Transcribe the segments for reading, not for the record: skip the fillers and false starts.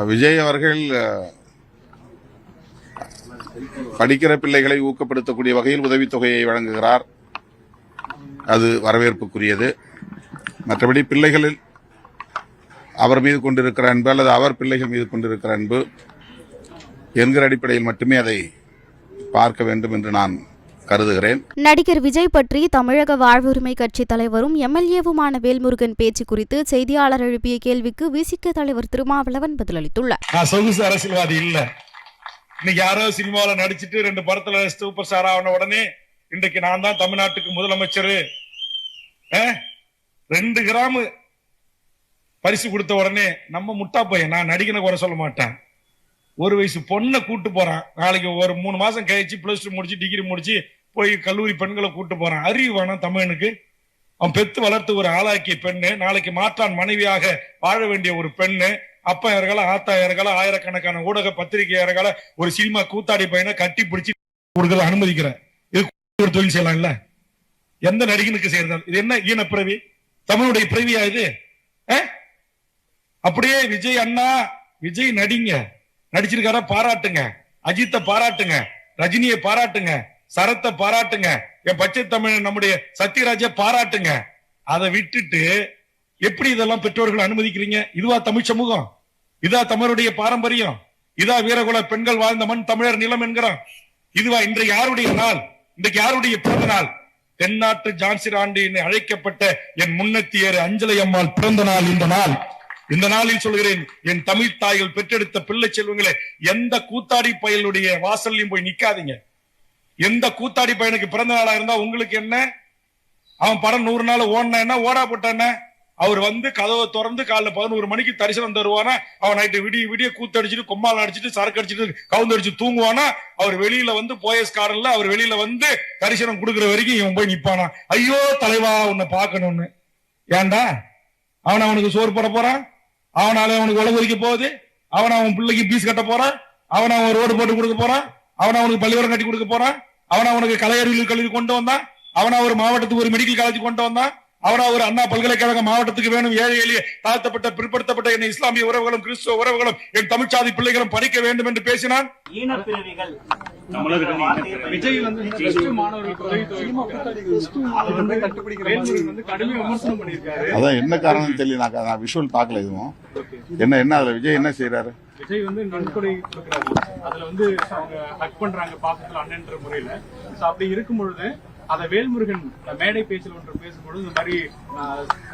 விஜய் அவர்கள் படிக்கிற பிள்ளைகளை ஊக்கப்படுத்தக்கூடிய வகையில் உதவித்தொகையை வழங்குகிறார். அது வரவேற்புக்குரியது. மற்றபடி பிள்ளைகளில் அவர் மீது கொண்டிருக்கிற அன்பு அல்லது அவர் பிள்ளைகள் மீது கொண்டிருக்கிற அன்பு என்கிற அடிப்படையில் மட்டுமே அதை பார்க்க வேண்டும் என்று நான் கருதுகிறேன். நடிகர் விஜய் பற்றி தமிழக வாழ்வுரிமை கட்சி தலைவரும் எம்எல்ஏவுமான வேல்முருகன் பேச்சு குறித்து செய்தியாளர் எழுப்பிய கேள்விக்கு விசிக தலைவர் திருமாவளவன் பதிலளித்துள்ளார். சொகுசு அரசியல்வாதி இல்ல. இன்னைக்கு யாரோ சினிமாவில் நடிச்சிட்டு 2 படத்துல சூப்பர் ஸ்டார் ஆன உடனே இன்றைக்கு நான் தான் தமிழ்நாட்டுக்கு முதலமைச்சர் 2 கிராம் பரிசு கொடுத்த உடனே நம்ம முட்டா பையன். நான் நடிகனை குறை சொல்ல மாட்டேன். 1 வயசு பொண்ணை கூட்டு போறான். நாளைக்கு ஒரு 3 மாசம் கழிச்சு +2 முடிச்சு டிகிரி முடிச்சு போய் கல்லூரி பெண்களை கூட்டு போறான். அறிவு வேணாம் தமிழனுக்கு? அவன் பெத்து வளர்த்து ஒரு ஆளாக்கிய பெண்ணு, நாளைக்கு மாற்றான் மனைவியாக வாழ வேண்டிய ஒரு பெண்ணு, அப்பா இறகல ஆத்தா இறகல ஆயிரக்கணக்கான ஊடக பத்திரிகை இறகல ஒரு சினிமா கூத்தாடி பையனை கட்டி பிடிச்சி கொடுக்கறது அனுமதிக்கிறேன். இது ஒரு தொழில் செய்யலாம் இல்ல? எந்த நடிகனுக்கு செய்யறது? இது என்ன ஈன பிறவி? தமிழுடைய பிறவியா இது? அப்படியே விஜய் அண்ணா, விஜய் நடிங்க, நடிச்சிருக்காரா பாராட்டுங்க, அஜித்தை பாராட்டுங்க, ரஜினியை பாராட்டுங்க, சரத்தை பாராட்டுங்க, என் பச்சை தமிழ் நம்முடைய சத்யராஜை பாராட்டுங்க. அதை விட்டுட்டு எப்படி இதெல்லாம் பெற்றோர்கள் அனுமதிக்கிறீங்க? இதுவா தமிழ் சமூகம்? இதா தமிழுடைய பாரம்பரியம்? இதா வீரகுல பெண்கள் வாழ்ந்த மண் தமிழர் நிலம் என்கிறோம்? இதுவா இன்றைக்கு யாருடைய நாள்? இன்றைக்கு யாருடைய பிறந்த நாள்? தென்னாட்டு ஜான்சி ராண்டி அழைக்கப்பட்ட என் முன்னத்தியர் அஞ்சலை அம்மாள் பிறந்த நாள் இந்த நாள். இந்த நாளில் சொல்கிறேன், என் தமிழ் தாய்கள் பெற்றெடுத்த பிள்ளை செல்வங்களே, எந்த கூத்தாடி பயலுடைய வாசல்லையும் போய் நிக்காதீங்க. எந்த கூத்தாடி பையனுக்கு பிறந்த நாளா இருந்தா உங்களுக்கு என்ன? அவன் படம் 100 நாள் ஓடினா ஓடா போட்டான? அவர் வந்து கதவை திறந்து காலைல 11 மணிக்கு தரிசனம் தருவானா? அவன் நைட்டு விடிய கூத்தடிச்சுட்டு கொம்மால் அடிச்சுட்டு சரக்கு அடிச்சுட்டு கவுந்தடிச்சு தூங்குவானா? அவர் வெளியில வந்து போயஸ் காரன்ல அவர் வெளியில வந்து தரிசனம் கொடுக்குற வரைக்கும் இவன் போய் நிப்பானா? ஐயோ தலைவா உன்னை பாக்கணும்னு. ஏன்டா அவனுக்கு சோறு போட போறான்? அவனால அவனுக்கு உழவு வைக்க போகுது? அவன் பிள்ளைக்கு பீஸ் கட்ட போறான்? அவன் ரோடு போட்டு கொடுக்க போறான்? அவனுக்கு பள்ளிக்கூடம் கட்டி கொடுக்க போறான்? அவனுக்கு கலை அறிவியல் கல்வி கொண்டு வந்தான்? ஒரு மாவட்டத்துக்கு ஒரு மெடிக்கல் காலேஜ் கொண்டு வந்தான்? ஒரு அண்ணா பல்கலைக்கழக மாவட்டத்துக்கு வேணும். ஏழை எளிய தாழ்த்தப்பட்ட பிற்படுத்தப்பட்ட என் இஸ்லாமிய உறவுகளும் கிறிஸ்துவ உறவுகளும் என் தமிழ்ச்சாதி பிள்ளைகளும் படிக்க வேண்டும் என்று பேசினான். அதான் என்ன காரணம் தெரியல. நான் விஷுவல் பார்க்கல. இதுவும் என்ன அதுல விஜய் என்ன செய்யறாரு? விஜய் வந்து நன்கொடை கொடுக்கிறாரு. அதுல வந்து அவங்க ஹக் பண்றாங்க பாசத்துல அண்ணன்ற முறையில. அப்படி இருக்கும் பொழுது அத வேல்முருகன் மேடை பேச்சில் ஒன்று பேசும்பொழுது இந்த மாதிரி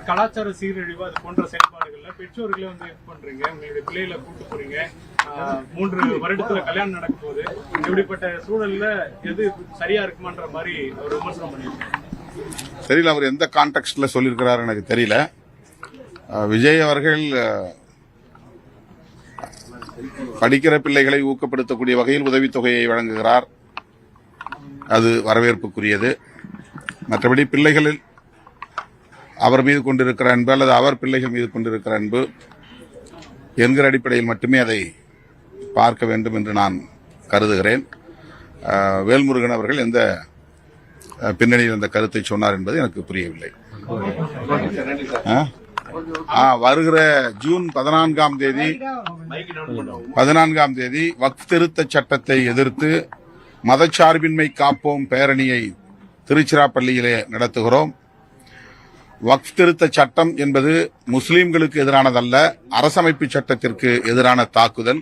கலாச்சார சீரழிவு அது போன்ற செயல்பாடுகள்ல பெற்றோர்களே வந்து இது பண்றீங்க, உங்களுடைய பிள்ளைகளை கூட்டு போறீங்க, 3 வருடத்துல கல்யாணம் நடக்கும் போது இப்படிப்பட்ட சூழல்ல எது சரியா இருக்குமான்ற மாதிரி ஒரு விமர்சனம் பண்ணிருக்காங்க. தெரியல, அவர் எந்த கான்டெக்ட்ல சொல்லியிருக்கிறாரு எனக்கு தெரியல. விஜய் அவர்கள் படிக்கிற பிள்ளைகளை ஊக்கப்படுத்தக்கூடிய வகையில் உதவித்தொகையை வழங்குகிறார். அது வரவேற்புக்குரியது. மற்றபடி பிள்ளைகளில் அவர் மீது கொண்டிருக்கிற அன்பு அல்லது அவர் பிள்ளைகள் மீது கொண்டிருக்கிற அன்பு என்கிற அடிப்படையில் மட்டுமே அதை பார்க்க வேண்டும் என்று நான் கருதுகிறேன். வேல்முருகன் அவர்கள் எந்த பின்னணியில் அந்த கருத்தை சொன்னார் என்பது எனக்கு புரியவில்லை. வருகிற ஜூன் 14ஆம் தேதி வக்ஃப் திருத்த சட்டத்தை எதிர்த்து மதச்சார்பின்மை காப்போம் பேரணியை திருச்சிராப்பள்ளியிலே நடத்துகிறோம். வக்ஃப் திருத்த சட்டம் என்பது முஸ்லிம்களுக்கு எதிரானதல்ல, அரசமைப்பு சட்டத்திற்கு எதிரான தாக்குதல்.